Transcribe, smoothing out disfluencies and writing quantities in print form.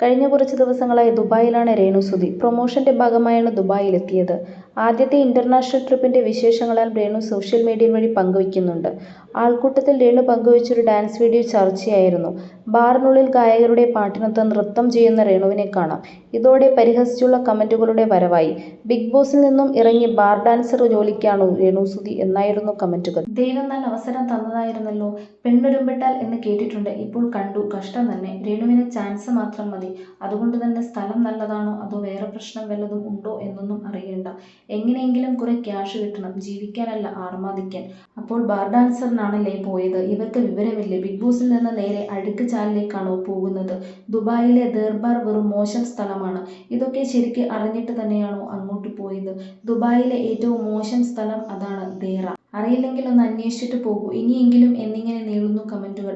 കഴിഞ്ഞ കുറച്ച് ദിവസങ്ങളായി ദുബായിലാണ് രേണുസുതി. പ്രൊമോഷന്റെ ഭാഗമായാണ് ദുബായിലെത്തിയത്. ആദ്യത്തെ ഇന്റർനാഷണൽ ട്രിപ്പിന്റെ വിശേഷങ്ങളാൽ രേണു സോഷ്യൽ മീഡിയ വഴി പങ്കുവയ്ക്കുന്നുണ്ട്. ആൾക്കൂട്ടത്തിൽ രേണു പങ്കുവച്ചൊരു ഡാൻസ് വീഡിയോ ചർച്ചയായിരുന്നു. ബാറിനുള്ളിൽ ഗായകരുടെ പാട്ടിനൊത്ത് നൃത്തം ചെയ്യുന്ന രേണുവിനെ കാണാം. ഇതോടെ പരിഹസിച്ചുള്ള കമന്റുകളുടെ വരവായി. ബിഗ് ബോസിൽ നിന്നും ഇറങ്ങി ബാർ ഡാൻസർ ജോലിക്കാണോ രേണുസുതി എന്നായിരുന്നു കമന്റുകൾ. ദൈവം നല്ല അവസരം തന്നതായിരുന്നല്ലോ, പെണ്ണൊരുമ്പെട്ടാൽ എന്ന് കേട്ടിട്ടുണ്ട്, ഇപ്പോൾ കണ്ടു, കഷ്ടം തന്നെ. രേണുവിന് ചാൻസ് മാത്രം മതി, അതുകൊണ്ട് തന്നെ സ്ഥലം നല്ലതാണോ അതോ വേറെ പ്രശ്നം വല്ലതും ഉണ്ടോ എന്നൊന്നും അറിയണ്ട. എങ്ങനെയെങ്കിലും കുറെ ക്യാഷ് കിട്ടണം, ജീവിക്കാനല്ല ആർമാദിക്കാൻ. അപ്പോൾ ബാർ ഡാൻസറിനാണല്ലേ പോയത്, ഇവർക്ക് വിവരമില്ലേ? ബിഗ് ബോസിൽ നിന്ന് നേരെ അഴുക്ക് ചാലിലേക്കാണോ പോകുന്നത്? ദുബായിലെ ദർബാർ വെറും മോശം സ്ഥലമാണ്. ഇതൊക്കെ ശരിക്ക് അറിഞ്ഞിട്ട് തന്നെയാണോ അങ്ങോട്ട് പോയത്? ദുബായിലെ ഏറ്റവും മോശം സ്ഥലം അതാണ്, ദേറ. അറിയില്ലെങ്കിൽ ഒന്ന് അന്വേഷിച്ചിട്ട് പോകൂ ഇനിയെങ്കിലും എന്നിങ്ങനെ നീളുന്നു കമന്റുകൾ.